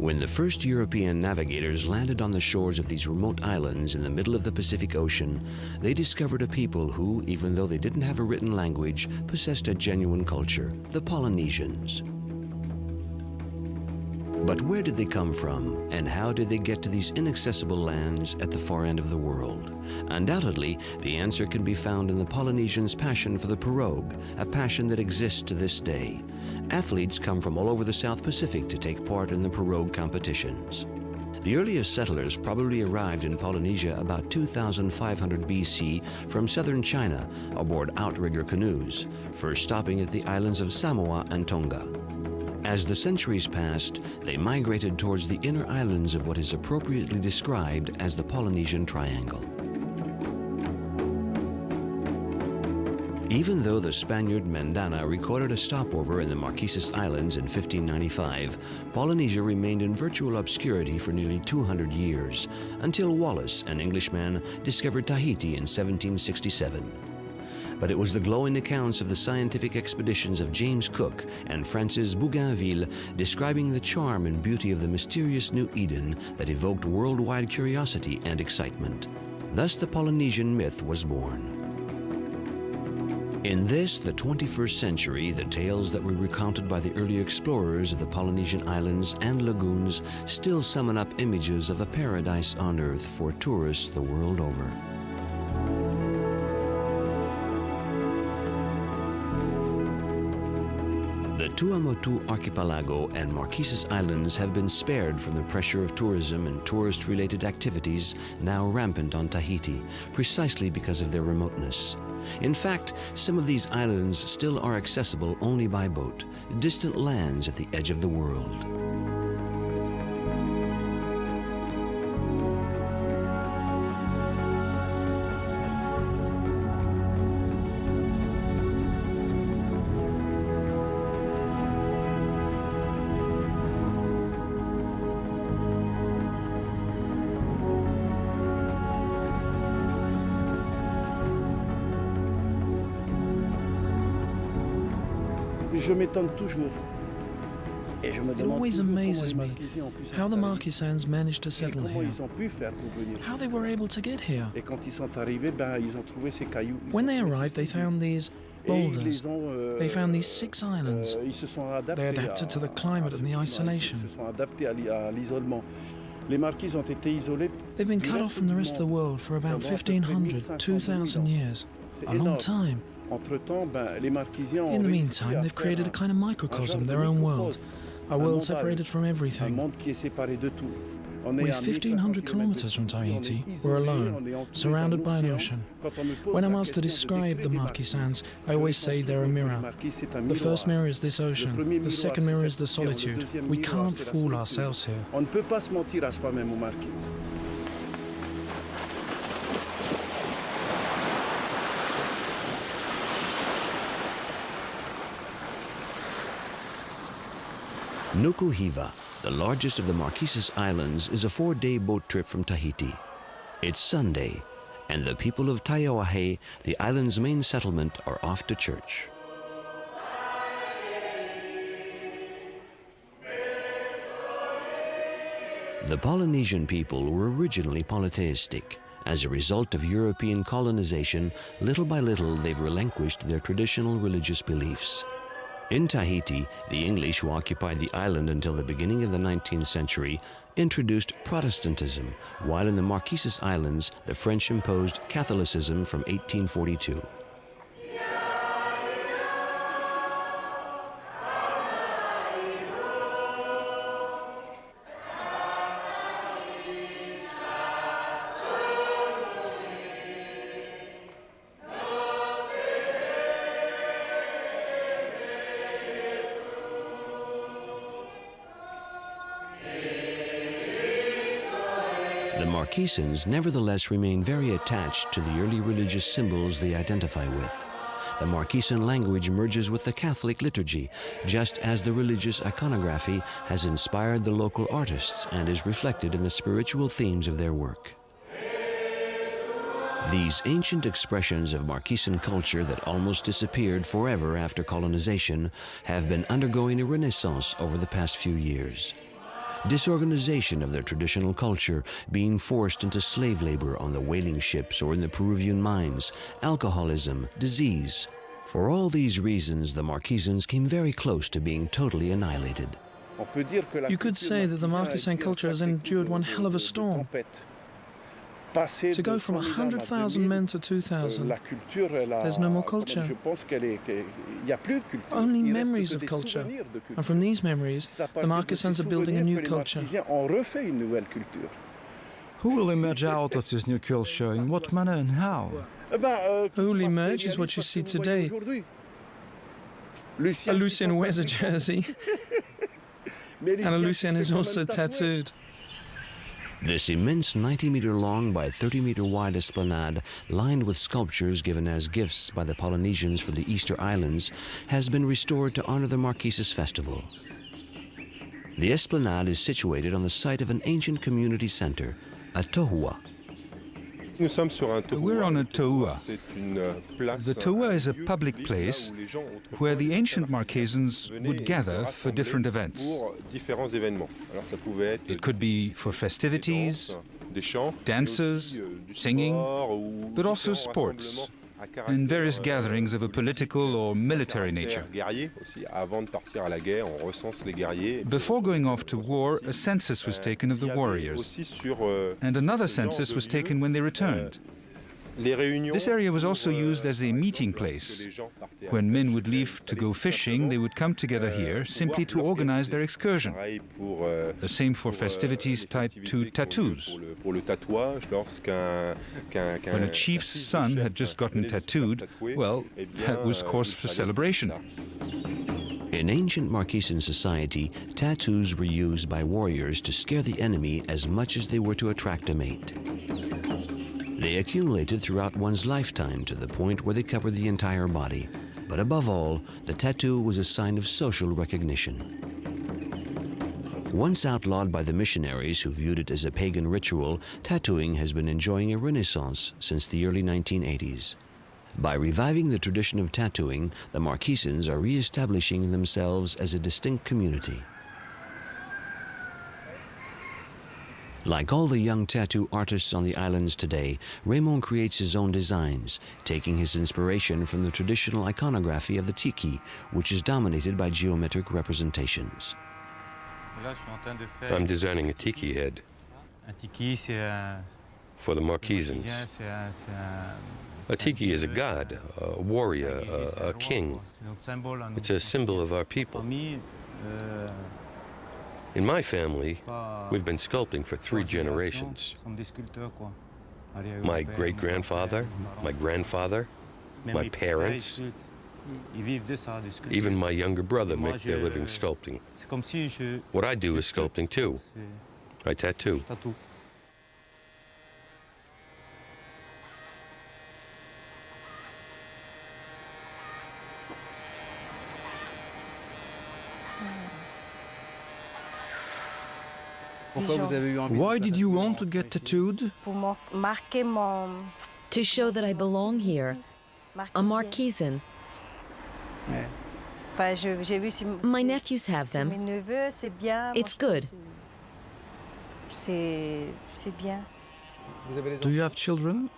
When the first European navigators landed on the shores of these remote islands in the middle of the Pacific Ocean, they discovered a people who, even though they didn't have a written language, possessed a genuine culture, the Polynesians. But where did they come from, and how did they get to these inaccessible lands at the far end of the world? Undoubtedly, the answer can be found in the Polynesians' passion for the pirogue, a passion that exists to this day. Athletes come from all over the South Pacific to take part in the pirogue competitions. The earliest settlers probably arrived in Polynesia about 2500 BC from southern China aboard outrigger canoes, first stopping at the islands of Samoa and Tonga. As the centuries passed, they migrated towards the inner islands of what is appropriately described as the Polynesian Triangle. Even though the Spaniard Mendana recorded a stopover in the Marquesas Islands in 1595, Polynesia remained in virtual obscurity for nearly 200 years, until Wallace, an Englishman, discovered Tahiti in 1767. But it was the glowing accounts of the scientific expeditions of James Cook and Francis Bougainville describing the charm and beauty of the mysterious New Eden that evoked worldwide curiosity and excitement. Thus the Polynesian myth was born. In this, the 21st century, the tales that were recounted by the early explorers of the Polynesian islands and lagoons still summon up images of a paradise on earth for tourists the world over. The Tuamotu Archipelago and Marquesas Islands have been spared from the pressure of tourism and tourist-related activities now rampant on Tahiti, precisely because of their remoteness. In fact, some of these islands still are accessible only by boat, distant lands at the edge of the world. It always amazes me how the Marquesans managed to settle here, how they were able to get here. When they arrived, they found these boulders. They found these 6 islands. They adapted to the climate and the isolation. They've been cut off from the rest of the world for about 1,500, 2,000 years. A long time. In the meantime, they've created a kind of microcosm, their own world, a world separated from everything. We're 1,500 kilometers from Tahiti. We're alone, surrounded by an ocean. When I'm asked to describe the Marquesans, I always say they're a mirror. The first mirror is this ocean. The second mirror is the solitude. We can't fool ourselves here. Nukuhiva, the largest of the Marquesas Islands, is a 4-day boat trip from Tahiti. It's Sunday, and the people of Taiohae, the island's main settlement, are off to church. The Polynesian people were originally polytheistic. As a result of European colonization, little by little they've relinquished their traditional religious beliefs. In Tahiti, the English, who occupied the island until the beginning of the 19th century, introduced Protestantism, while in the Marquesas Islands, the French imposed Catholicism from 1842. The Marquesans nevertheless remain very attached to the early religious symbols they identify with. The Marquesan language merges with the Catholic liturgy, just as the religious iconography has inspired the local artists and is reflected in the spiritual themes of their work. These ancient expressions of Marquesan culture that almost disappeared forever after colonization have been undergoing a renaissance over the past few years. disorganization of their traditional culture, being forced into slave labor on the whaling ships or in the Peruvian mines, alcoholism, disease. For all these reasons, the Marquesans came very close to being totally annihilated. You could say that the Marquesan culture has endured one hell of a storm. To go from 100,000 men to 2,000, there's no more culture. Only memories of culture. And from these memories, the Marquesans are building a new culture. Who will emerge out of this new culture? In what manner and how? Who will emerge is what you see today. Lucien wears a jersey. And Lucien is also tattooed. This immense 90-meter-long by 30-meter-wide esplanade, lined with sculptures given as gifts by the Polynesians from the Easter Islands, has been restored to honor the Marquesas festival. The esplanade is situated on the site of an ancient community center, a tohua. We're on a tohua. The tohua is a public place where the ancient Marquesans would gather for different events. It could be for festivities, dances, singing, but also sports, and various gatherings of a political or military nature. Before going off to war, a census was taken of the warriors, and another census was taken when they returned. This area was also used as a meeting place. When men would leave to go fishing, they would come together here simply to organize their excursion. The same for festivities tied to tattoos. When a chief's son had just gotten tattooed, well, that was cause for celebration. In ancient Marquesan society, tattoos were used by warriors to scare the enemy as much as they were to attract a mate. They accumulated throughout one's lifetime to the point where they covered the entire body. But above all, the tattoo was a sign of social recognition. Once outlawed by the missionaries who viewed it as a pagan ritual, tattooing has been enjoying a renaissance since the early 1980s. By reviving the tradition of tattooing, the Marquesans are re-establishing themselves as a distinct community. Like all the young tattoo artists on the islands today, Raymond creates his own designs, taking his inspiration from the traditional iconography of the tiki, which is dominated by geometric representations. I'm designing a tiki head for the Marquesans. A tiki is a god, a warrior, a king. It's a symbol of our people. In my family, we've been sculpting for 3 generations. My great-grandfather, my grandfather, my parents, even my younger brother make their living sculpting. What I do is sculpting too. I tattoo. Why did you want to get tattooed? To show that I belong here, a Marquesan. My nephews have them. It's good. Do you have children?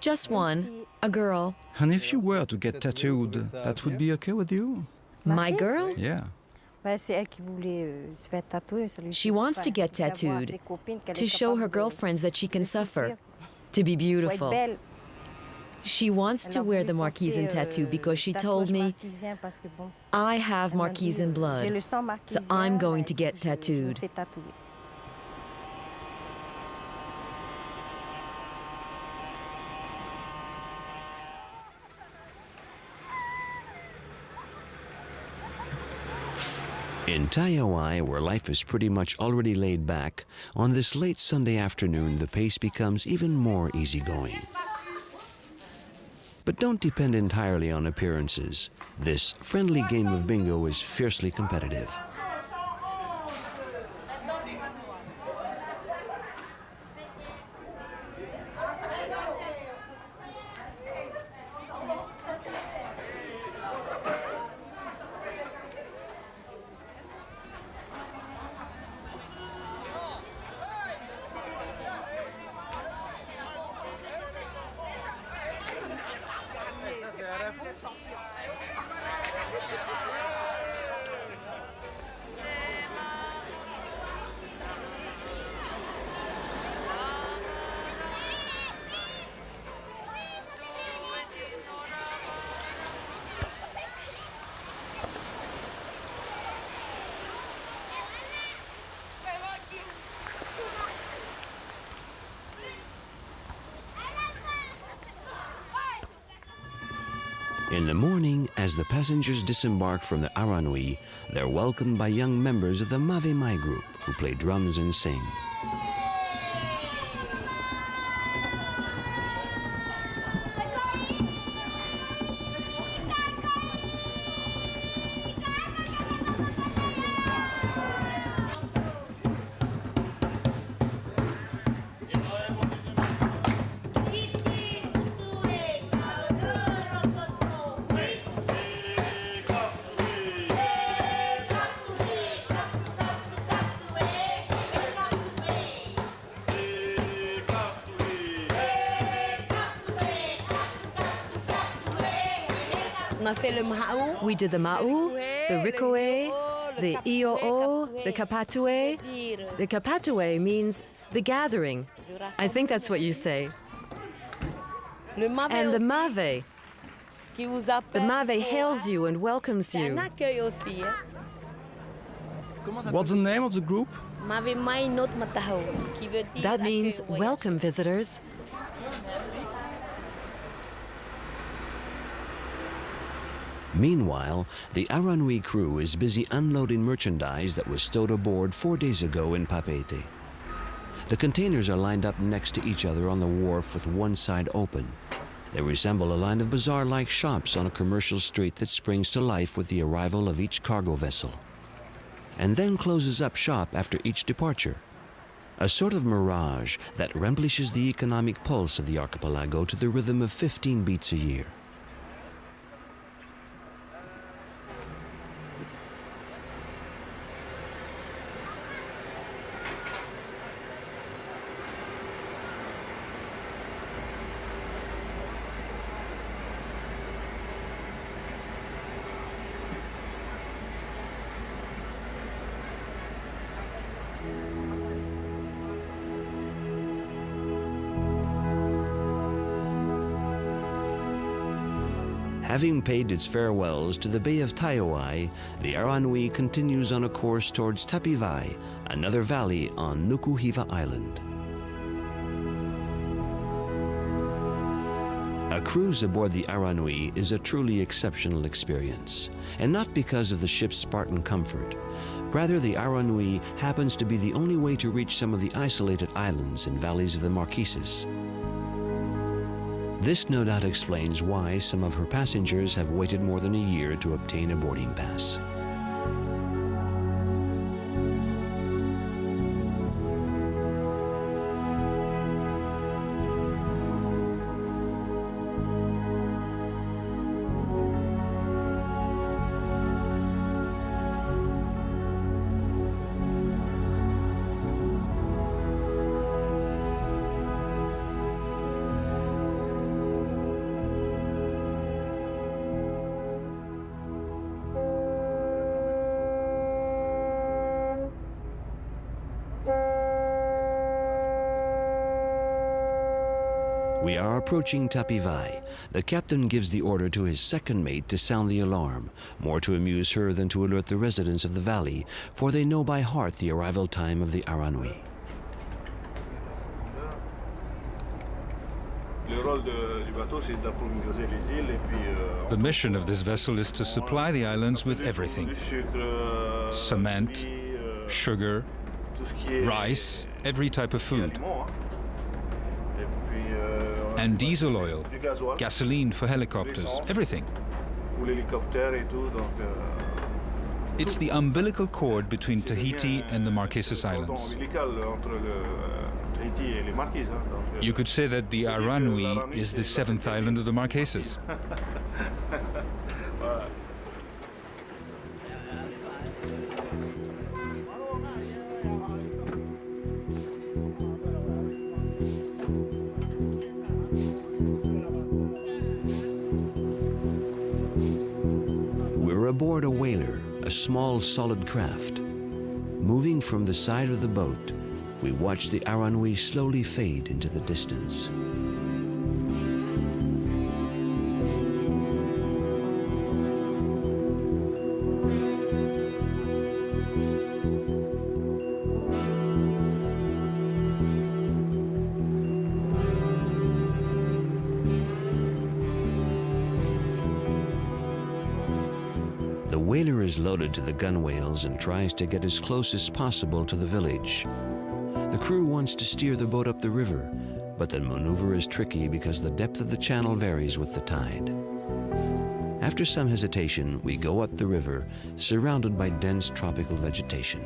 Just one, a girl. And if you were to get tattooed, that would be okay with you? My girl? Yeah. She wants to get tattooed, to show her girlfriends that she can suffer, to be beautiful. She wants to wear the Marquesan tattoo because she told me, I have Marquesan blood, so I'm going to get tattooed. In Taiawai, where life is pretty much already laid back, on this late Sunday afternoon the pace becomes even more easygoing. But don't depend entirely on appearances. This friendly game of bingo is fiercely competitive. In the morning, as the passengers disembark from the Aranui, they're welcomed by young members of the Mave Mai group who play drums and sing. We did the ma'u, the rikoe, the i'o'o, the kapatue. The kapatue means the gathering. I think that's what you say. And the mave. The mave hails you and welcomes you. What's the name of the group? That means welcome, visitors. Meanwhile, the Aranui crew is busy unloading merchandise that was stowed aboard 4 days ago in Papeete. The containers are lined up next to each other on the wharf with one side open. They resemble a line of bazaar-like shops on a commercial street that springs to life with the arrival of each cargo vessel, and then closes up shop after each departure. A sort of mirage that remplishes the economic pulse of the archipelago to the rhythm of 15 beats a year. Having paid its farewells to the Bay of Taiowai, the Aranui continues on a course towards Tapivai, another valley on Nukuhiva Island. A cruise aboard the Aranui is a truly exceptional experience, and not because of the ship's Spartan comfort. Rather, the Aranui happens to be the only way to reach some of the isolated islands and valleys of the Marquises. This no doubt explains why some of her passengers have waited more than a year to obtain a boarding pass. We are approaching Tapivai. The captain gives the order to his second mate to sound the alarm, more to amuse her than to alert the residents of the valley, for they know by heart the arrival time of the Aranui. The mission of this vessel is to supply the islands with everything: cement, sugar, rice, every type of food, and diesel oil, gasoline for helicopters, everything. It's the umbilical cord between Tahiti and the Marquesas Islands. You could say that the Aranui is the seventh island of the Marquesas. We're aboard a whaler, a small solid craft. Moving from the side of the boat, we watch the Aranui slowly fade into the distance. The whaler is loaded to the gunwales and tries to get as close as possible to the village. The crew wants to steer the boat up the river, but the maneuver is tricky because the depth of the channel varies with the tide. After some hesitation, we go up the river, surrounded by dense tropical vegetation.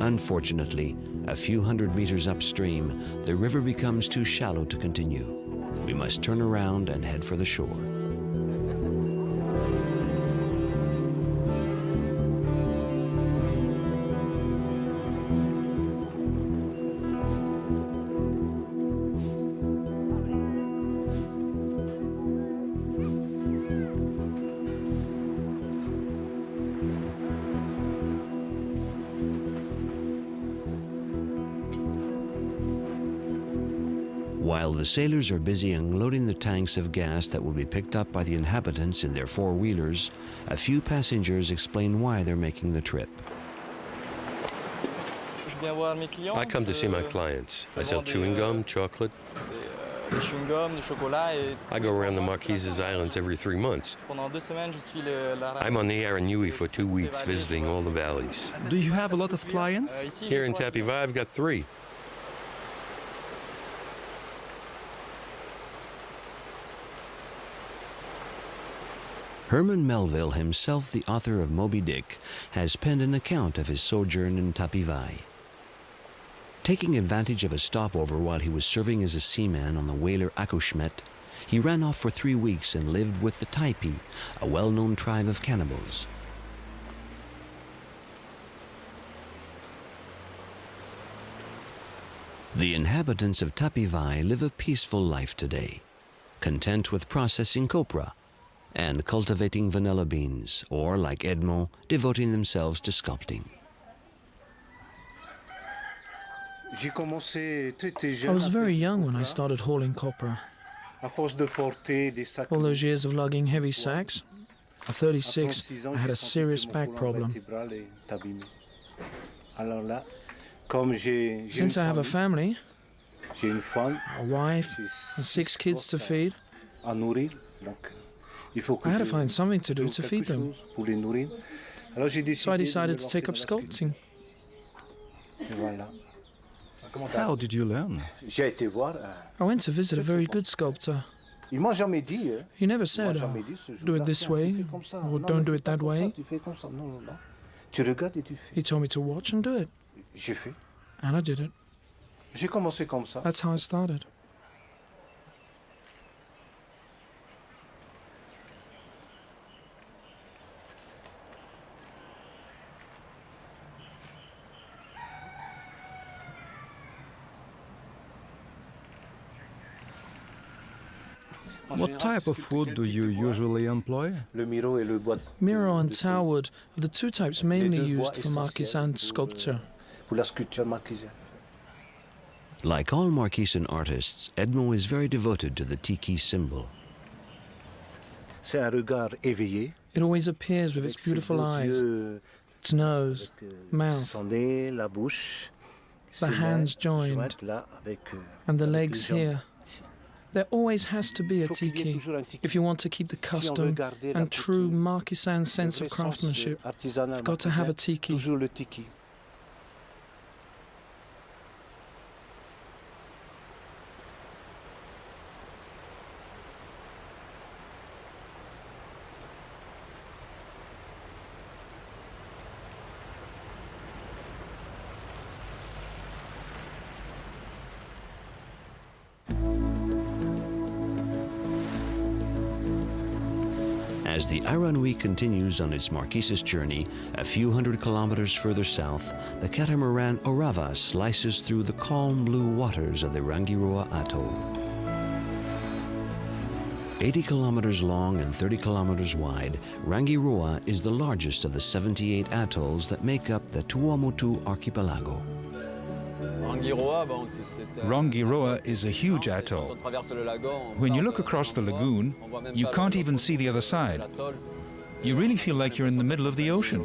Unfortunately, a few hundred meters upstream, the river becomes too shallow to continue. We must turn around and head for the shore. While the sailors are busy unloading the tanks of gas that will be picked up by the inhabitants in their four-wheelers, a few passengers explain why they're making the trip. I come to see my clients. I sell chewing gum, chocolate. I go around the Marquises Islands every 3 months. I'm on the Aranui for 2 weeks visiting all the valleys. Do you have a lot of clients? Here in Tahiti, I've got 3. Herman Melville, himself the author of Moby Dick, has penned an account of his sojourn in Tapivai. Taking advantage of a stopover while he was serving as a seaman on the whaler Acushmet, he ran off for 3 weeks and lived with the Taipi, a well-known tribe of cannibals. The inhabitants of Tapivai live a peaceful life today, content with processing copra and cultivating vanilla beans, or, like Edmond, devoting themselves to sculpting. I was very young when I started hauling copra. All those years of lugging heavy sacks, at 36, I had a serious back problem. Since I have a family, a wife, and 6 kids to feed, I had to find something to do to feed them. So I decided to take up sculpting. How did you learn? I went to visit a very good sculptor. He never said, oh, do it this way, or don't do it that way. He told me to watch and do it. And I did it. That's how I started. What type of wood do you usually employ? Miro and towerwood are the 2 types mainly used for Marquisan sculpture. Like all Marquisan artists, Edmond is very devoted to the tiki symbol. It always appears with its beautiful eyes, its nose, mouth, the hands joined, and the legs here. There always has to be a tiki if you want to keep the custom and true Marquisan sense of craftsmanship. You've got to have a tiki. As the Aranui continues on its Marquises journey, a few hundred kilometers further south, the catamaran Orava slices through the calm blue waters of the Rangiroa Atoll. 80 kilometers long and 30 kilometers wide, Rangiroa is the largest of the 78 atolls that make up the Tuamotu archipelago. Rangiroa is a huge atoll. When you look across the lagoon, you can't even see the other side. You really feel like you're in the middle of the ocean.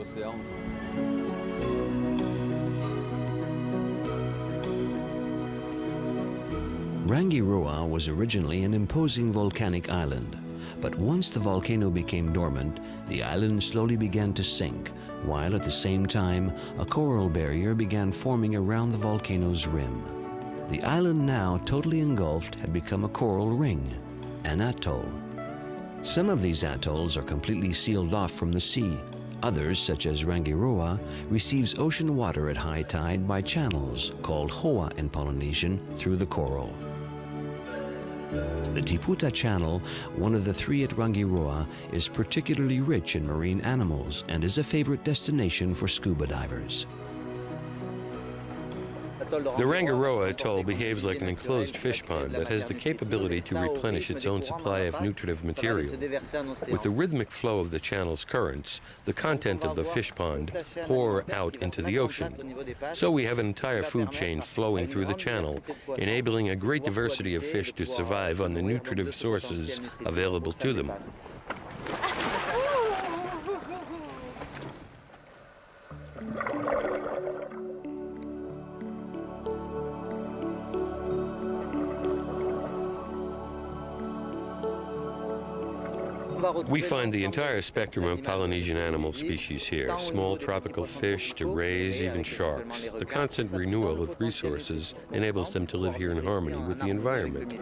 Rangiroa was originally an imposing volcanic island, but once the volcano became dormant, the island slowly began to sink, while at the same time, a coral barrier began forming around the volcano's rim. The island, now totally engulfed, had become a coral ring, an atoll. Some of these atolls are completely sealed off from the sea. Others, such as Rangiroa, receives ocean water at high tide by channels, called hoa in Polynesian, through the coral. The Tiputa Channel, one of the three at Rangiroa, is particularly rich in marine animals and is a favorite destination for scuba divers. The Rangiroa atoll behaves like an enclosed fish pond that has the capability to replenish its own supply of nutritive material. With the rhythmic flow of the channel's currents, the content of the fish pond pour out into the ocean. So we have an entire food chain flowing through the channel, enabling a great diversity of fish to survive on the nutritive sources available to them. We find the entire spectrum of Polynesian animal species here, small tropical fish to rays, even sharks. The constant renewal of resources enables them to live here in harmony with the environment.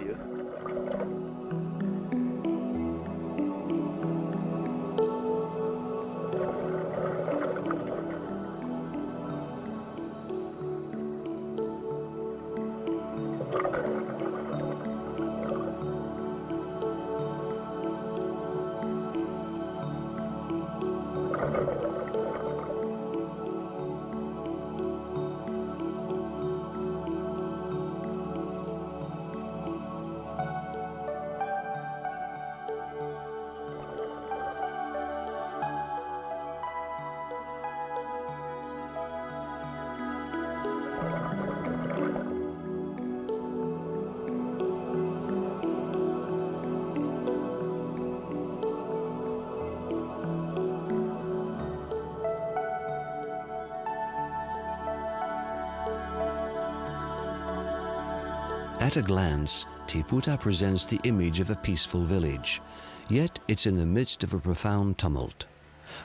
At a glance, Tiputa presents the image of a peaceful village, yet it's in the midst of a profound tumult.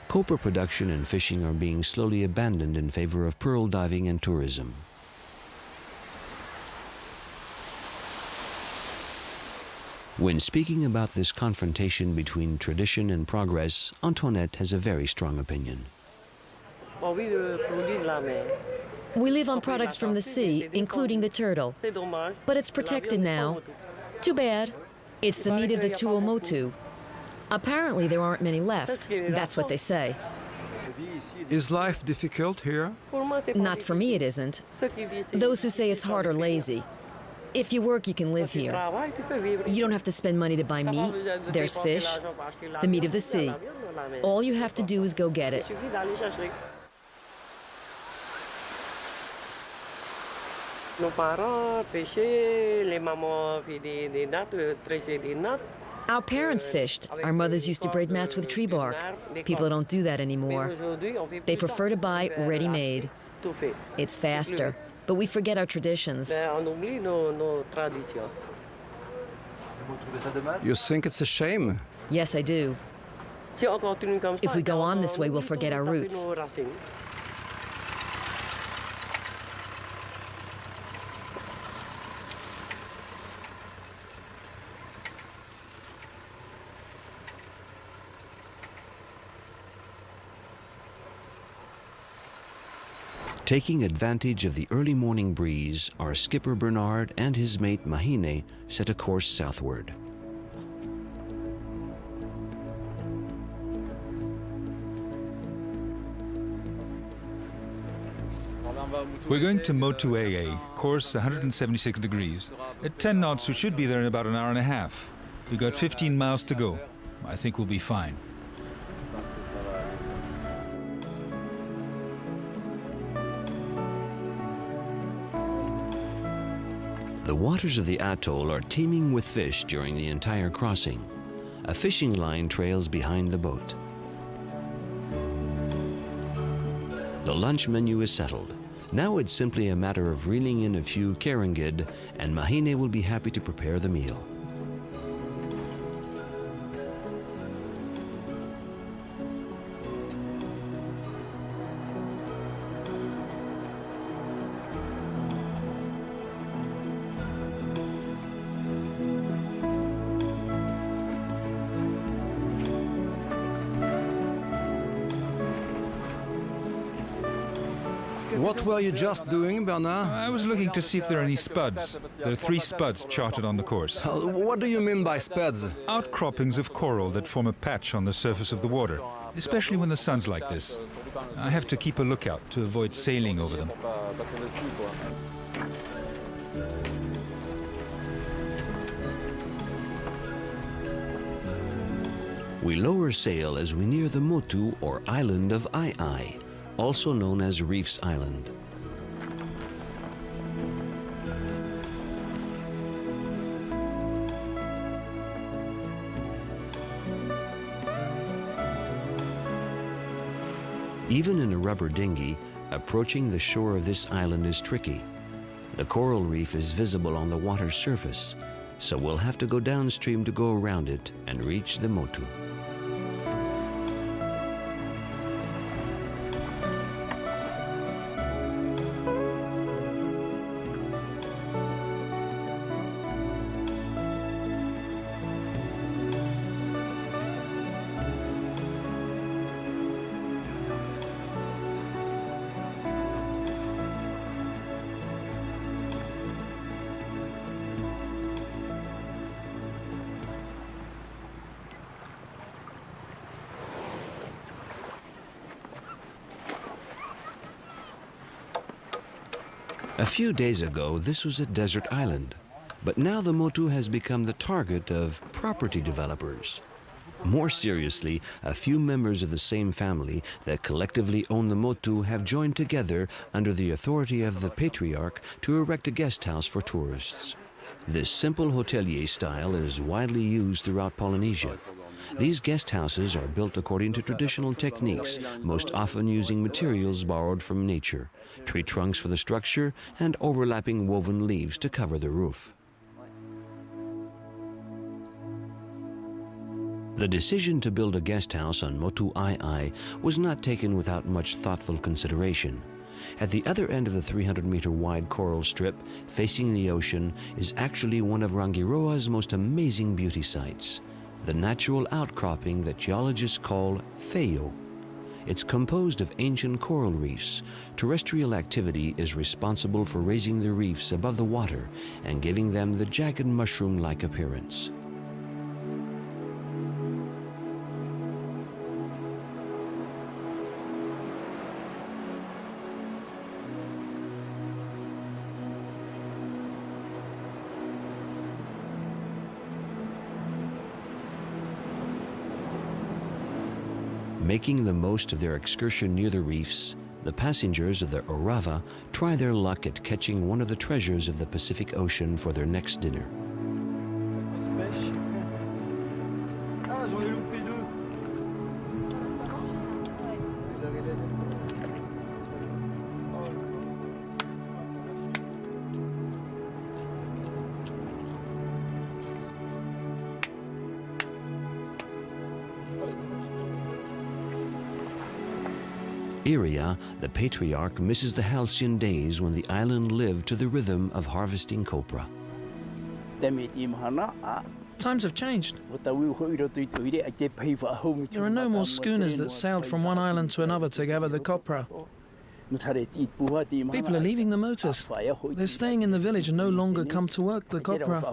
Copra production and fishing are being slowly abandoned in favor of pearl diving and tourism. When speaking about this confrontation between tradition and progress, Antoinette has a very strong opinion. We live on products from the sea, including the turtle. But it's protected now. Too bad. It's the meat of the tuamotu. Apparently there aren't many left. That's what they say. Is life difficult here? Not for me, it isn't. Those who say it's hard are lazy. If you work, you can live here. You don't have to spend money to buy meat. There's fish, the meat of the sea. All you have to do is go get it. Our parents fished. Our mothers used to braid mats with tree bark. People don't do that anymore. They prefer to buy ready-made. It's faster, but we forget our traditions. You think it's a shame? Yes, I do. If we go on this way, we'll forget our roots. Taking advantage of the early morning breeze, our skipper Bernard and his mate Mahine set a course southward. We're going to Motuea, course 176 degrees. At 10 knots, we should be there in about an hour and a half. We've got 15 miles to go. I think we'll be fine. The waters of the atoll are teeming with fish during the entire crossing. A fishing line trails behind the boat. The lunch menu is settled. Now it's simply a matter of reeling in a few karangid, and Mahine will be happy to prepare the meal. What were you just doing, Bernard? I was looking to see if there are any spuds. There are 3 spuds charted on the course. What do you mean by spuds? Outcroppings of coral that form a patch on the surface of the water, especially when the sun's like this. I have to keep a lookout to avoid sailing over them. We lower sail as we near the Motu, or island of Ai, also known as Reefs Island. Even in a rubber dinghy, approaching the shore of this island is tricky. The coral reef is visible on the water's surface, so we'll have to go downstream to go around it and reach the Motu. A few days ago, this was a desert island, but now the Motu has become the target of property developers. More seriously, a few members of the same family that collectively own the Motu have joined together under the authority of the patriarch to erect a guest house for tourists. This simple hotelier style is widely used throughout Polynesia. These guest houses are built according to traditional techniques, most often using materials borrowed from nature, tree trunks for the structure, and overlapping woven leaves to cover the roof. The decision to build a guest house on Motu Ai was not taken without much thoughtful consideration. At the other end of the 300-meter wide coral strip, facing the ocean, is actually one of Rangiroa's most amazing beauty sites, the natural outcropping that geologists call Wheio. It's composed of ancient coral reefs. Terrestrial activity is responsible for raising the reefs above the water and giving them the jagged mushroom-like appearance. Making the most of their excursion near the reefs, the passengers of the Orava try their luck at catching one of the treasures of the Pacific Ocean for their next dinner. Iria, the patriarch, misses the halcyon days when the island lived to the rhythm of harvesting copra. Times have changed. There are no more schooners that sailed from one island to another to gather the copra. People are leaving the Motus. They're staying in the village and no longer come to work the copra.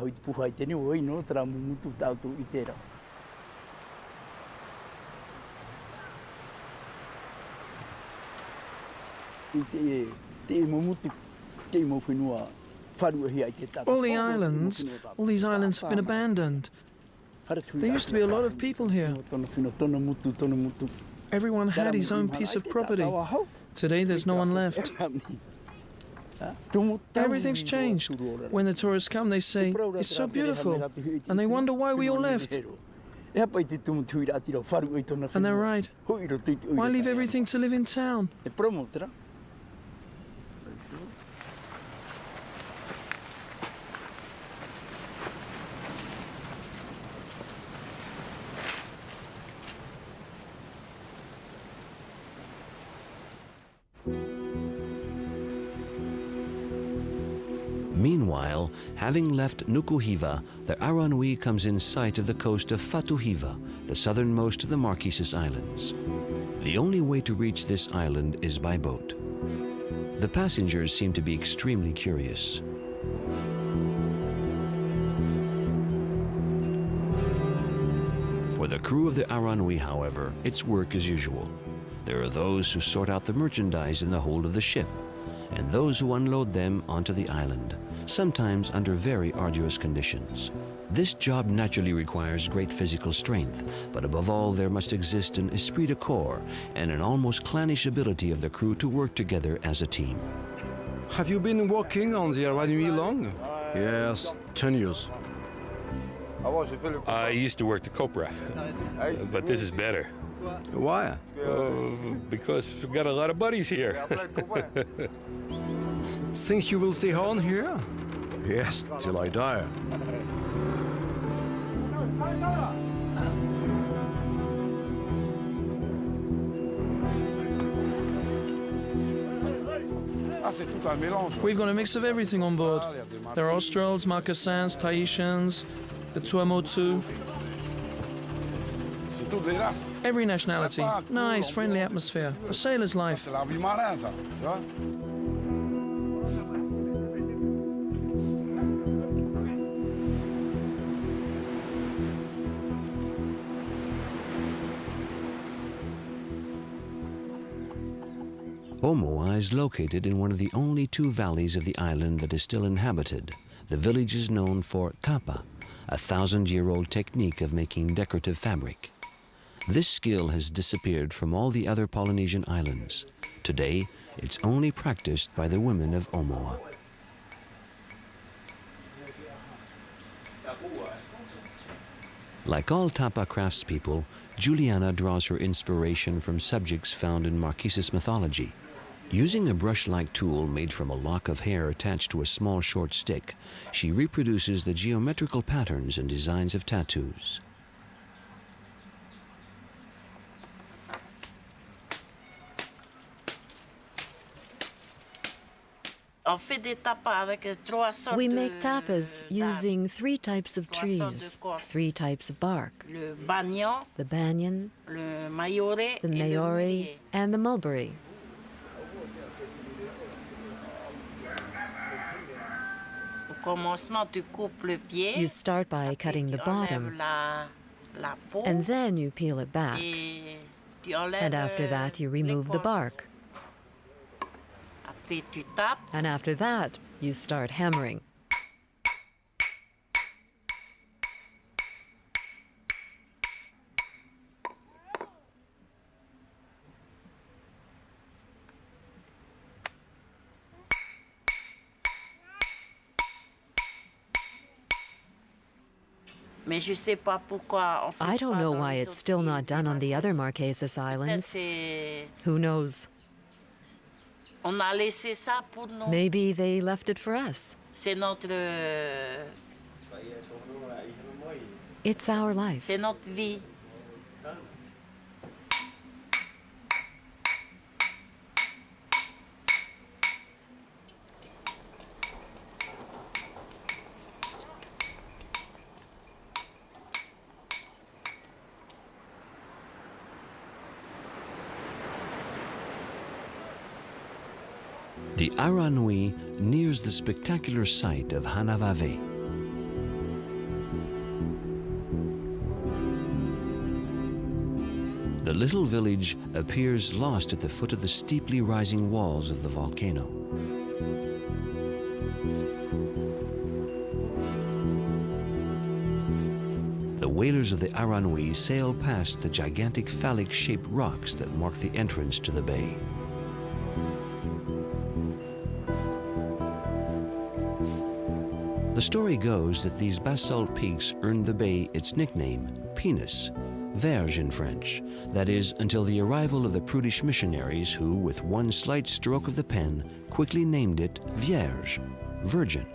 All these islands have been abandoned. There used to be a lot of people here. Everyone had his own piece of property. Today there's no one left. Everything's changed. When the tourists come, they say, it's so beautiful, and they wonder why we all left. And they're right. Why leave everything to live in town? Meanwhile, having left Nukuhiva, the Aranui comes in sight of the coast of Fatuhiva, the southernmost of the Marquesas Islands. The only way to reach this island is by boat. The passengers seem to be extremely curious. For the crew of the Aranui, however, it's work as usual. There are those who sort out the merchandise in the hold of the ship, and those who unload them onto the island, sometimes under very arduous conditions. This job naturally requires great physical strength, but above all there must exist an esprit de corps and an almost clannish ability of the crew to work together as a team. Have you been working on the Aranui long? Yes, 10 years. I used to work the copra, but this is better. Why? Because we've got a lot of buddies here. Think you will stay on here? Yes, till I die. We've got a mix of everything on board. There are Australs, Marquesans, Tahitians, the Tuamotu. Every nationality. Nice, friendly atmosphere. A sailor's life. Omoa is located in one of the only two valleys of the island that is still inhabited. The village is known for tapa, a 1,000-year-old technique of making decorative fabric. This skill has disappeared from all the other Polynesian islands. Today, it's only practiced by the women of Omoa. Like all tapa craftspeople, Juliana draws her inspiration from subjects found in Marquesas mythology. Using a brush-like tool made from a lock of hair attached to a small short stick, she reproduces the geometrical patterns and designs of tattoos. We make tapas using 3 types of trees, 3 types of bark: the banyan, the maori, and the mulberry. You start by cutting the bottom, and then you peel it back, and after that you remove the bark. And after that, you start hammering. I don't know why it's still not done on the other Marquesas Islands. Who knows? Maybe they left it for us. It's our life. The Aranui nears the spectacular site of Hanavave. The little village appears lost at the foot of the steeply rising walls of the volcano. The whalers of the Aranui sail past the gigantic phallic-shaped rocks that mark the entrance to the bay. The story goes that these basalt peaks earned the bay its nickname, Penis, Verge in French, that is, until the arrival of the prudish missionaries who, with one slight stroke of the pen, quickly named it Vierge, Virgin.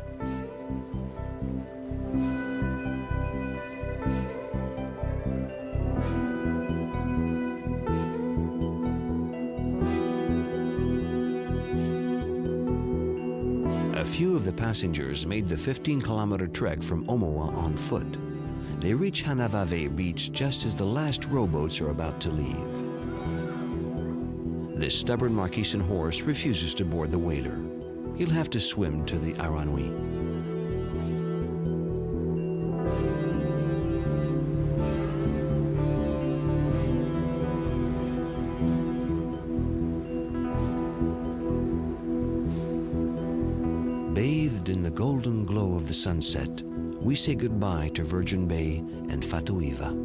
A few of the passengers made the 15-kilometer trek from Omoa on foot. They reach Hanavave Beach just as the last rowboats are about to leave. This stubborn Marquisan horse refuses to board the whaler. He'll have to swim to the Aranui. Bathed in the golden glow of the sunset, we say goodbye to Virgin Bay and Fatuiva.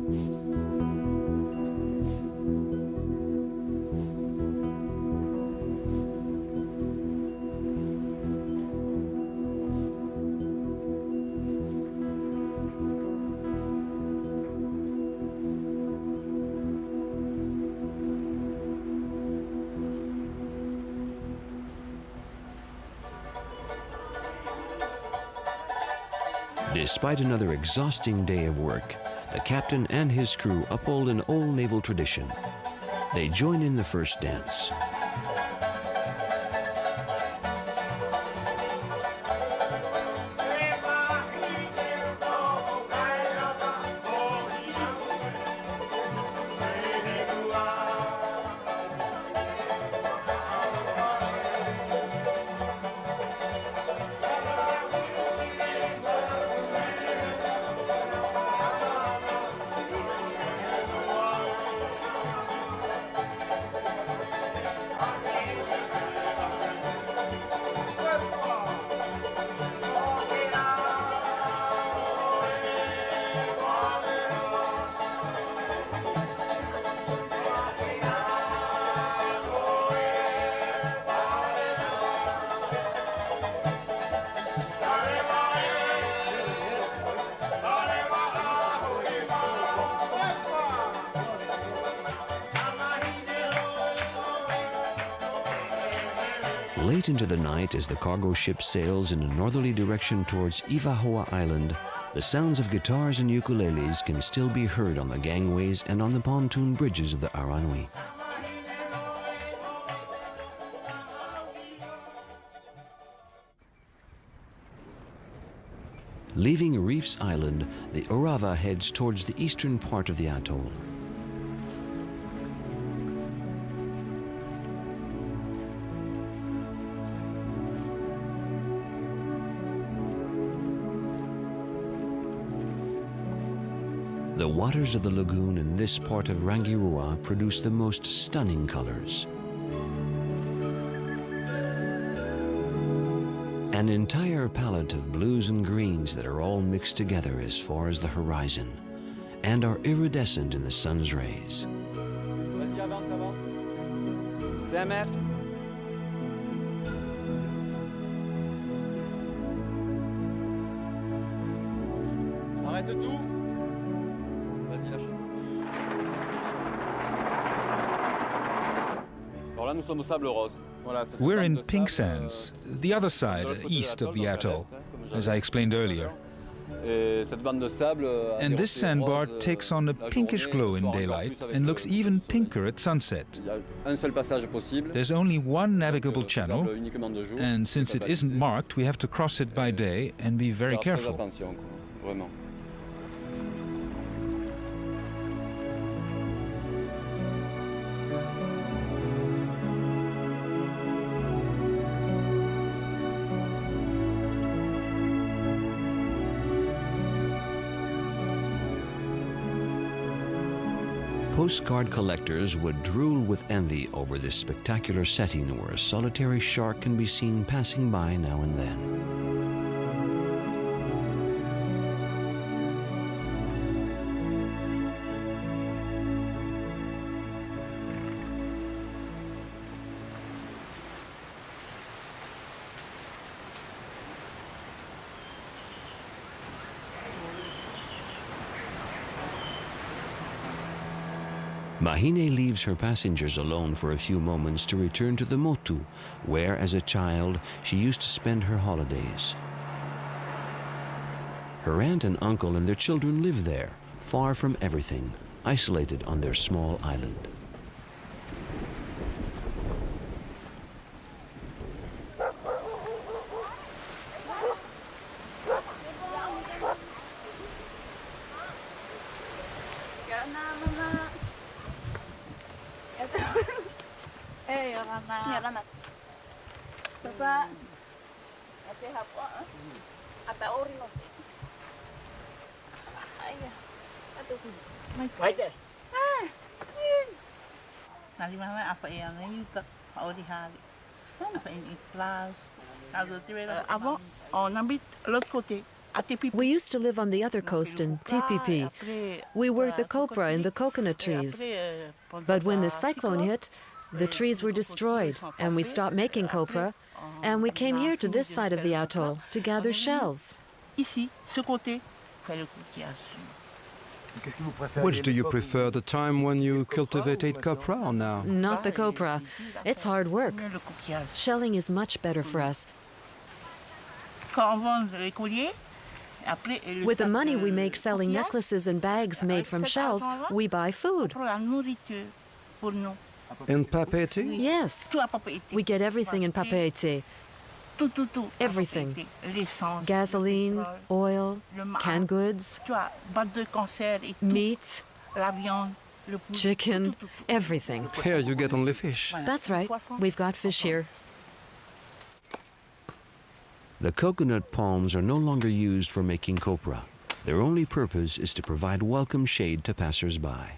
Despite another exhausting day of work, the captain and his crew uphold an old naval tradition. They join in the first dance. Late into the night, as the cargo ship sails in a northerly direction towards Ivahoa Island, the sounds of guitars and ukuleles can still be heard on the gangways and on the pontoon bridges of the Aranui. Leaving Reefs Island, the Orava heads towards the eastern part of the atoll. The waters of the lagoon in this part of Rangiroa produce the most stunning colors. An entire palette of blues and greens that are all mixed together as far as the horizon and are iridescent in the sun's rays. Vas-y, avance, avance. C'est 1 mètre. Arrête tout. Vas-y, lâche. Alors là, nous sommes au sable rose. We're in pink sands, the other side, east of the atoll, as I explained earlier. And this sandbar takes on a pinkish glow in daylight and looks even pinker at sunset. There's only one navigable channel, and since it isn't marked, we have to cross it by day and be very careful. Postcard collectors would drool with envy over this spectacular setting where a solitary shark can be seen passing by now and then. Mahine leaves her passengers alone for a few moments to return to the motu, where, as a child, she used to spend her holidays. Her aunt and uncle and their children live there, far from everything, isolated on their small island. We used to live on the other coast in Tahiti. We worked the copra in the coconut trees. But when the cyclone hit, the trees were destroyed, and we stopped making copra, and we came here to this side of the atoll to gather shells. Which do you prefer, the time when you cultivated copra or now? Not the copra. It's hard work. Shelling is much better for us. With the money we make selling necklaces and bags made from shells, we buy food. In Tahiti? Yes. We get everything in Papeete. Everything. Gasoline, oil, canned goods, meat, chicken, everything. Here you get only fish. That's right. We've got fish here. The coconut palms are no longer used for making copra. Their only purpose is to provide welcome shade to passers-by.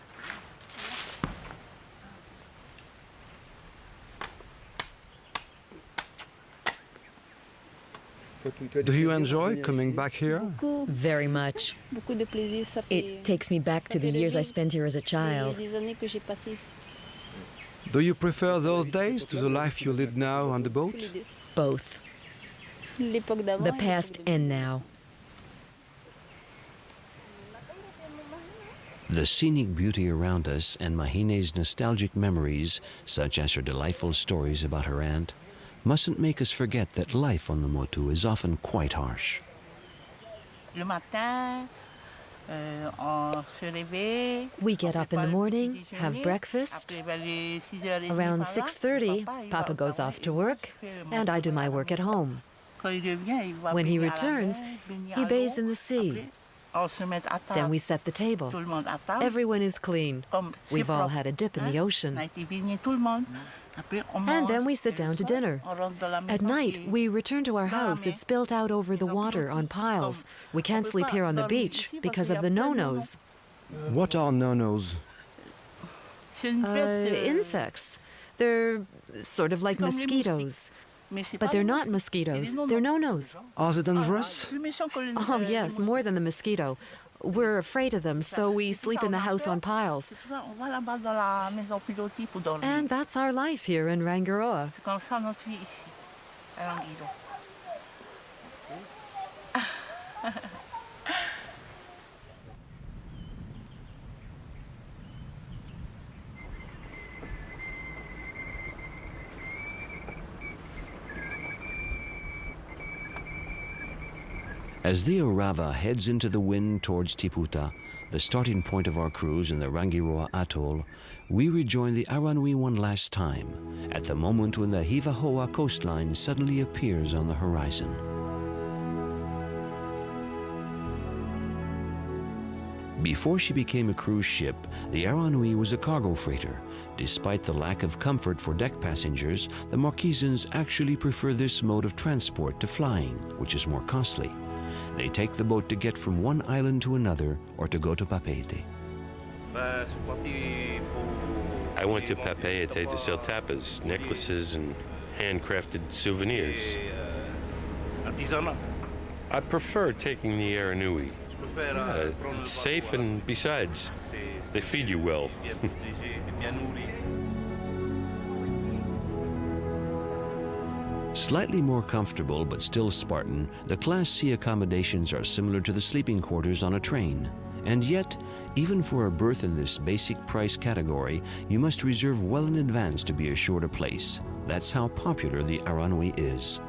Do you enjoy coming back here? Very much. It takes me back to the years I spent here as a child. Do you prefer those days to the life you lead now on the boat? Both. The past and now. The scenic beauty around us and Mahine's nostalgic memories, such as her delightful stories about her aunt, mustn't make us forget that life on the motu is often quite harsh. We get up in the morning, have breakfast. Around 6:30, Papa goes off to work, and I do my work at home. When he returns, he bathes in the sea. Then we set the table. Everyone is clean. We've all had a dip in the ocean. And then we sit down to dinner. At night, we return to our house. It's built out over the water on piles. We can't sleep here on the beach because of the no-nos. What are no-nos? Insects. They're sort of like mosquitoes. But they're not mosquitoes. They're no-nos. Are they dangerous? Oh, yes, more than the mosquito. We're afraid of them, so we sleep in the house on piles. And that's our life here in Rangiroa. As the Orava heads into the wind towards Tiputa, the starting point of our cruise in the Rangiroa Atoll, we rejoin the Aranui one last time, at the moment when the Hivahoa coastline suddenly appears on the horizon. Before she became a cruise ship, the Aranui was a cargo freighter. Despite the lack of comfort for deck passengers, the Marquesans actually prefer this mode of transport to flying, which is more costly. They take the boat to get from one island to another or to go to Papeete. I went to Papeete to sell tapas, necklaces, and handcrafted souvenirs. I prefer taking the Aranui. It's safe, and besides, they feed you well. Slightly more comfortable but still Spartan, the Class C accommodations are similar to the sleeping quarters on a train. And yet, even for a berth in this basic price category, you must reserve well in advance to be assured a place. That's how popular the Aranui is.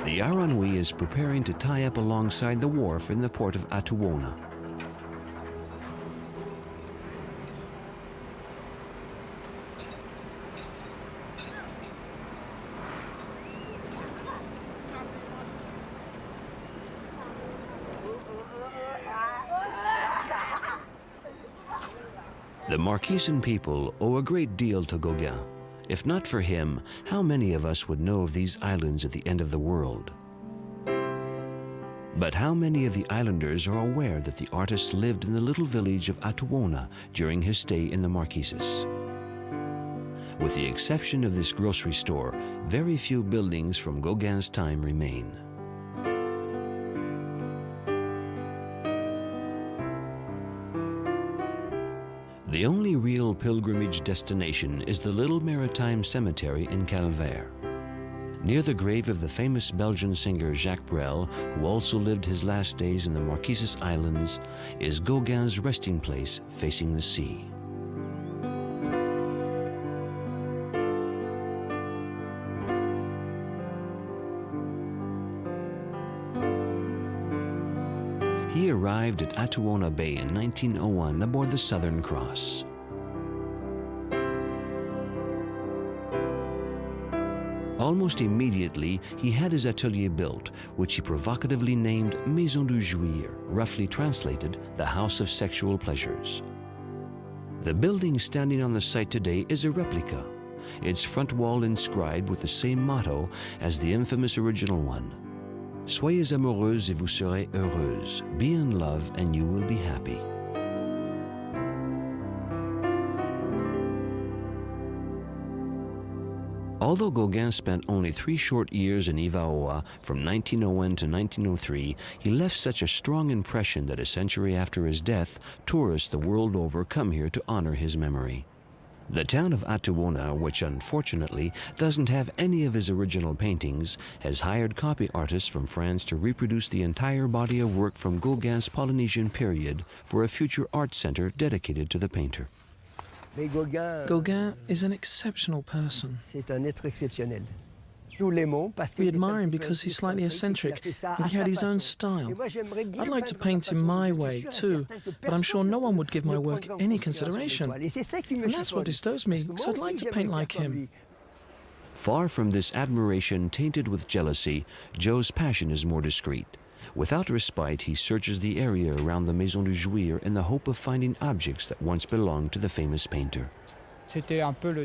The Aranui is preparing to tie up alongside the wharf in the port of Atuona. The Marquesan people owe a great deal to Gauguin. If not for him, how many of us would know of these islands at the end of the world? But how many of the islanders are aware that the artist lived in the little village of Atuona during his stay in the Marquesas? With the exception of this grocery store, very few buildings from Gauguin's time remain. The only real pilgrimage destination is the little maritime cemetery in Calvaire. Near the grave of the famous Belgian singer Jacques Brel, who also lived his last days in the Marquesas Islands, is Gauguin's resting place facing the sea. He arrived at Atuona Bay in 1901 aboard the Southern Cross. Almost immediately, he had his atelier built, which he provocatively named Maison du Jouir, roughly translated, the House of Sexual Pleasures. The building standing on the site today is a replica, its front wall inscribed with the same motto as the infamous original one. Soyez amoureuse et vous serez heureuse. Be in love and you will be happy. Although Gauguin spent only 3 short years in Ivaoa, from 1901 to 1903, he left such a strong impression that a century after his death, tourists the world over come here to honor his memory. The town of Atuona, which unfortunately doesn't have any of his original paintings, has hired copy artists from France to reproduce the entire body of work from Gauguin's Polynesian period for a future art center dedicated to the painter. Gauguin is an exceptional person. We admire him because he's slightly eccentric and he had his own style. I'd like to paint him my way too, but I'm sure no one would give my work any consideration. And that's what disturbs me, because I'd like to paint like him. Far from this admiration tainted with jealousy, Joe's passion is more discreet. Without respite, he searches the area around the Maison du Jouir in the hope of finding objects that once belonged to the famous painter.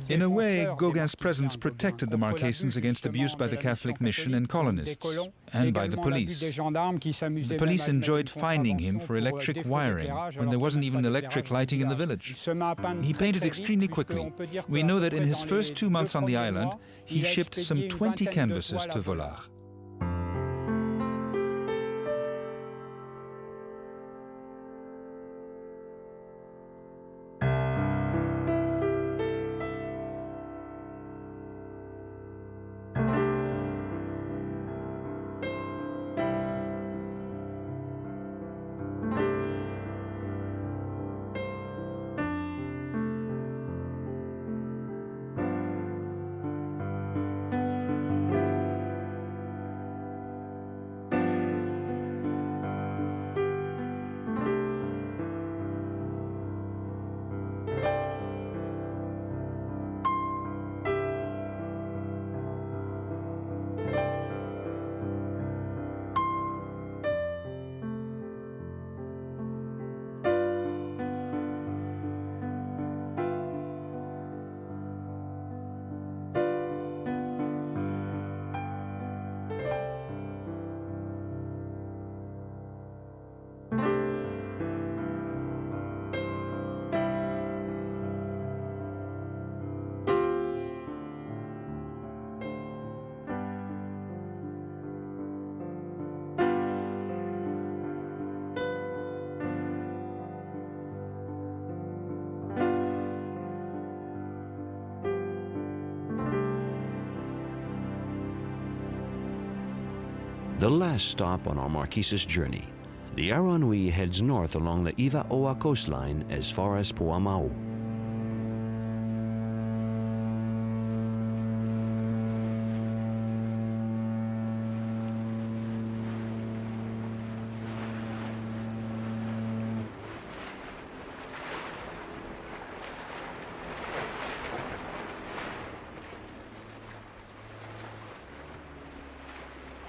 In a way, Gauguin's presence protected the Marquesans against abuse by the Catholic mission and colonists, and by the police. The police enjoyed fining him for electric wiring, when there wasn't even electric lighting in the village. He painted extremely quickly. We know that in his first 2 months on the island, he shipped some 20 canvases to Vollard. The last stop on our Marquesas journey, the Aranui heads north along the Ivaoa coastline as far as Puamau.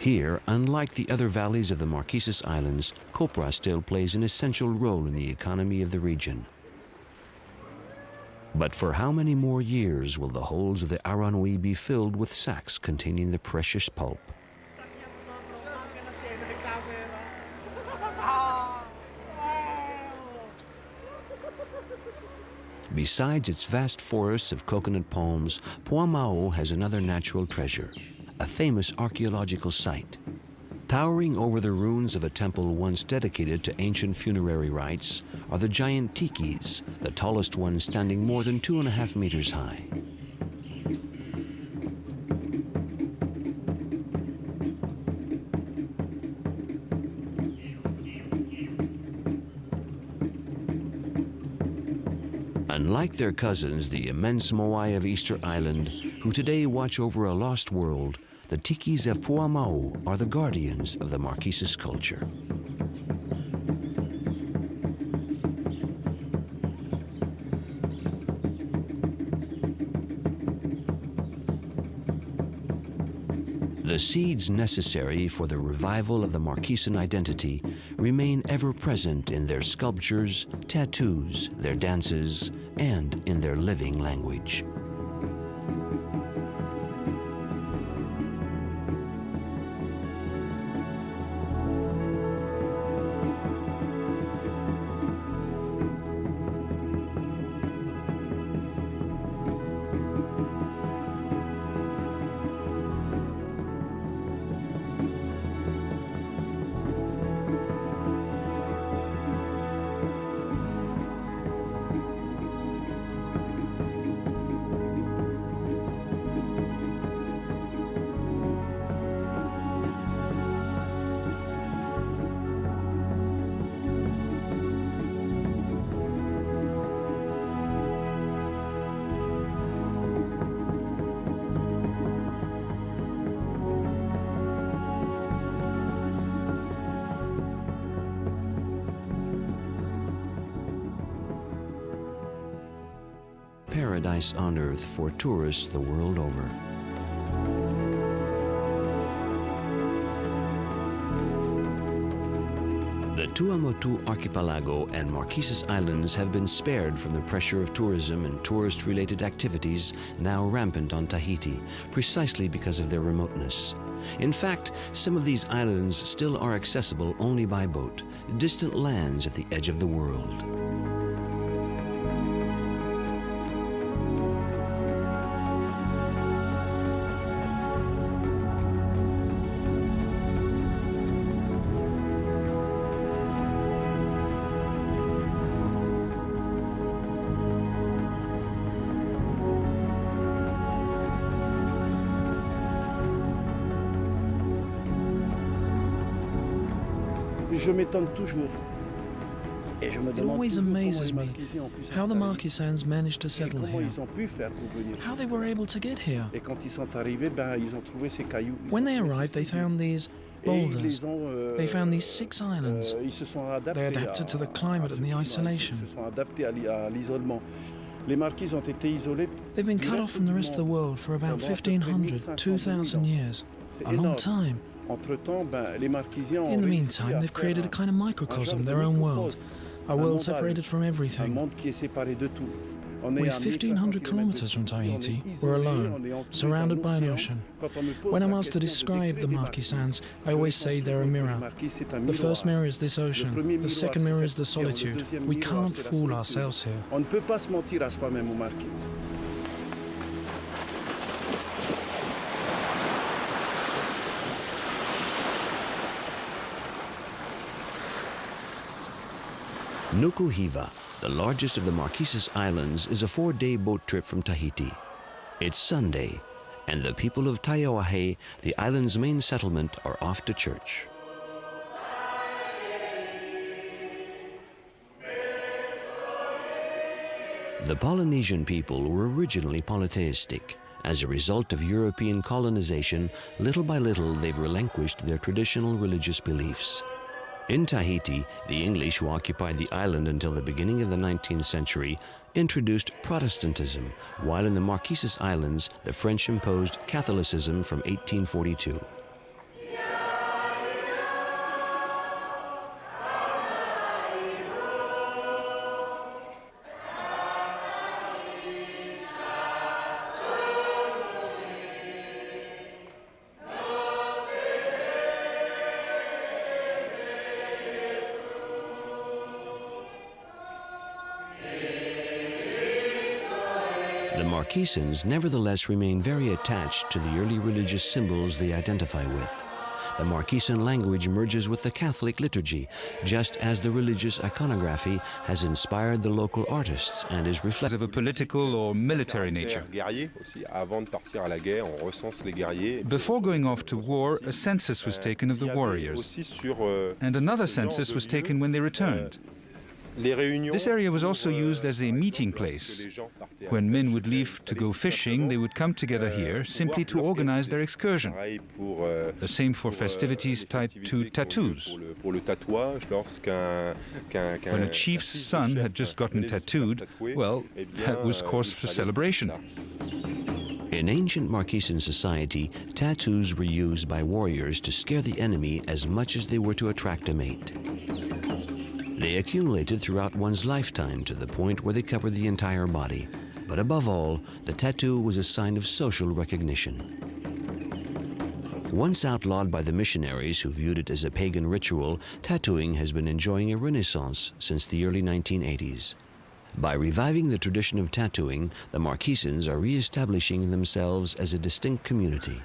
Here, unlike the other valleys of the Marquesas Islands, copra still plays an essential role in the economy of the region. But for how many more years will the holds of the Aranui be filled with sacks containing the precious pulp? Besides its vast forests of coconut palms, Puamau has another natural treasure, a famous archaeological site. Towering over the ruins of a temple once dedicated to ancient funerary rites are the giant tikis, the tallest one standing more than 2.5 meters high. Unlike their cousins, the immense moai of Easter Island, who today watch over a lost world, the tikis of Puamau are the guardians of the Marquesas culture. The seeds necessary for the revival of the Marquesan identity remain ever present in their sculptures, tattoos, their dances, and in their living language. Paradise on earth for tourists the world over. The Tuamotu Archipelago and Marquesas Islands have been spared from the pressure of tourism and tourist-related activities now rampant on Tahiti, precisely because of their remoteness. In fact, some of these islands still are accessible only by boat, distant lands at the edge of the world. It always amazes me how the Marquesans managed to settle here, how they were able to get here. When they arrived, they found these boulders. They found these 6 islands. They adapted to the climate and the isolation. They've been cut off from the rest of the world for about 1,500, 2,000 years, a long time. In the meantime, they've created a kind of microcosm, their own world, a world separated from everything. We're 1,500 kilometers from Tahiti. We're alone, surrounded by an ocean. When I'm asked to describe the Marquesans, I always say they're a mirror. The first mirror is this ocean. The second mirror is the solitude. We can't fool ourselves here. Nukuhiva, the largest of the Marquesas Islands, is a 4-day boat trip from Tahiti. It's Sunday, and the people of Taiohae, the island's main settlement, are off to church. The Polynesian people were originally polytheistic. As a result of European colonization, little by little they've relinquished their traditional religious beliefs. In Tahiti, the English, who occupied the island until the beginning of the 19th century, introduced Protestantism, while in the Marquesas Islands, the French imposed Catholicism from 1842. The Marquesans nevertheless remain very attached to the early religious symbols they identify with. The Marquesan language merges with the Catholic liturgy, just as the religious iconography has inspired the local artists and is reflective of a political or military nature. Before going off to war, a census was taken of the warriors, and another census was taken when they returned. This area was also used as a meeting place. When men would leave to go fishing, they would come together here simply to organize their excursion. The same for festivities tied to tattoos. When a chief's son had just gotten tattooed, well, that was cause for celebration. In ancient Marquesan society, tattoos were used by warriors to scare the enemy as much as they were to attract a mate. They accumulated throughout one's lifetime to the point where they covered the entire body. But above all, the tattoo was a sign of social recognition. Once outlawed by the missionaries who viewed it as a pagan ritual, tattooing has been enjoying a renaissance since the early 1980s. By reviving the tradition of tattooing, the Marquesans are re-establishing themselves as a distinct community.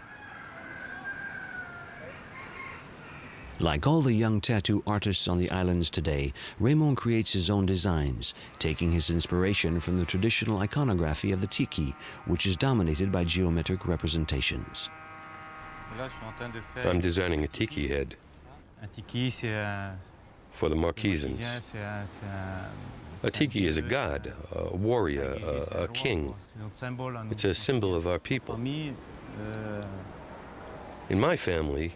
Like all the young tattoo artists on the islands today, Raymond creates his own designs, taking his inspiration from the traditional iconography of the tiki, which is dominated by geometric representations. I'm designing a tiki head for the Marquesans. A tiki is a god, a warrior, a king. It's a symbol of our people. In my family,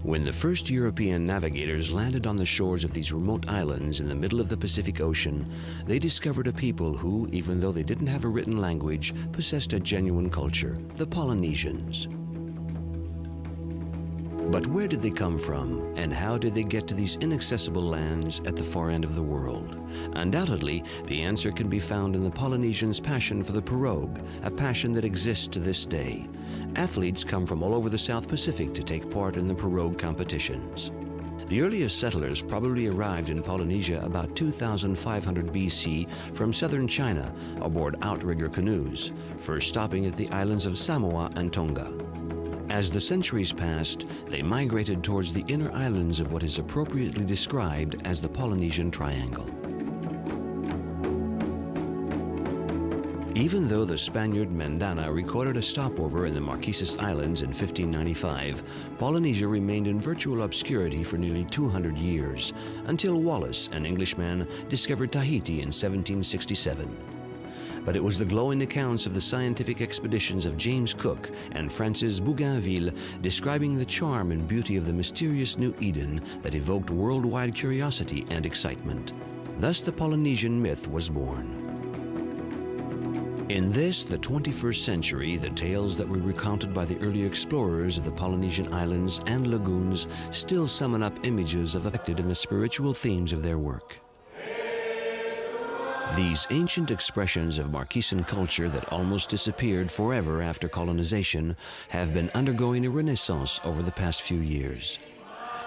when the first European navigators landed on the shores of these remote islands in the middle of the Pacific Ocean, they discovered a people who, even though they didn't have a written language, possessed a genuine culture, the Polynesians. But where did they come from, and how did they get to these inaccessible lands at the far end of the world? Undoubtedly, the answer can be found in the Polynesians' passion for the pirogue, a passion that exists to this day. Athletes come from all over the South Pacific to take part in the pirogue competitions. The earliest settlers probably arrived in Polynesia about 2500 BC from southern China aboard outrigger canoes, first stopping at the islands of Samoa and Tonga. As the centuries passed, they migrated towards the inner islands of what is appropriately described as the Polynesian Triangle. Even though the Spaniard Mendana recorded a stopover in the Marquesas Islands in 1595, Polynesia remained in virtual obscurity for nearly 200 years, until Wallis, an Englishman, discovered Tahiti in 1767. But it was the glowing accounts of the scientific expeditions of James Cook and Francis Bougainville describing the charm and beauty of the mysterious New Eden that evoked worldwide curiosity and excitement. Thus the Polynesian myth was born. In this, the 21st century, the tales that were recounted by the early explorers of the Polynesian islands and lagoons still summon up images affected in the spiritual themes of their work. These ancient expressions of Marquesan culture that almost disappeared forever after colonization have been undergoing a renaissance over the past few years.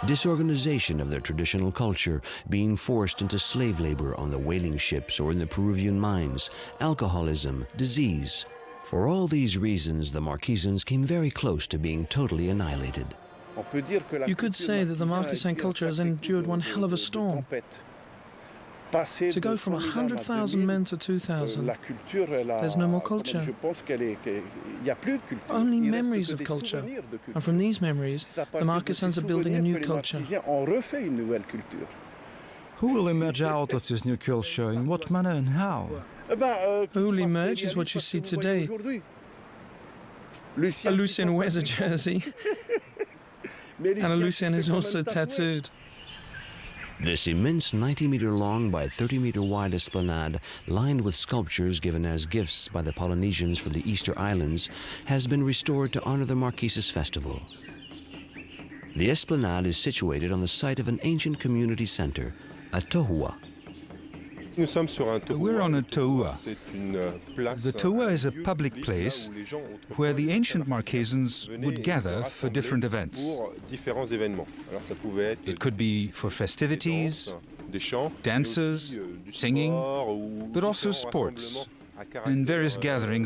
Disorganization of their traditional culture, being forced into slave labor on the whaling ships or in the Peruvian mines, alcoholism, disease. For all these reasons, the Marquesans came very close to being totally annihilated. You could say that the Marquesan culture has endured one hell of a storm. To go from 100,000 men to 2,000, there's no more culture. Only memories of culture. And from these memories, the Marquesans are building a new culture. Who will emerge out of this new culture? In what manner and how? Who will emerge is what you see today. A Lucien wears a jersey, and a Lucien is also tattooed. This immense 90-meter-long by 30-meter-wide esplanade, lined with sculptures given as gifts by the Polynesians from the Easter Islands, has been restored to honor the Marquesas Festival. The esplanade is situated on the site of an ancient community center, a tohua. We're on a tohua. The tohua is a public place where the ancient Marquesans would gather for different events. It could be for festivities, dances, singing, but also sports, and various gatherings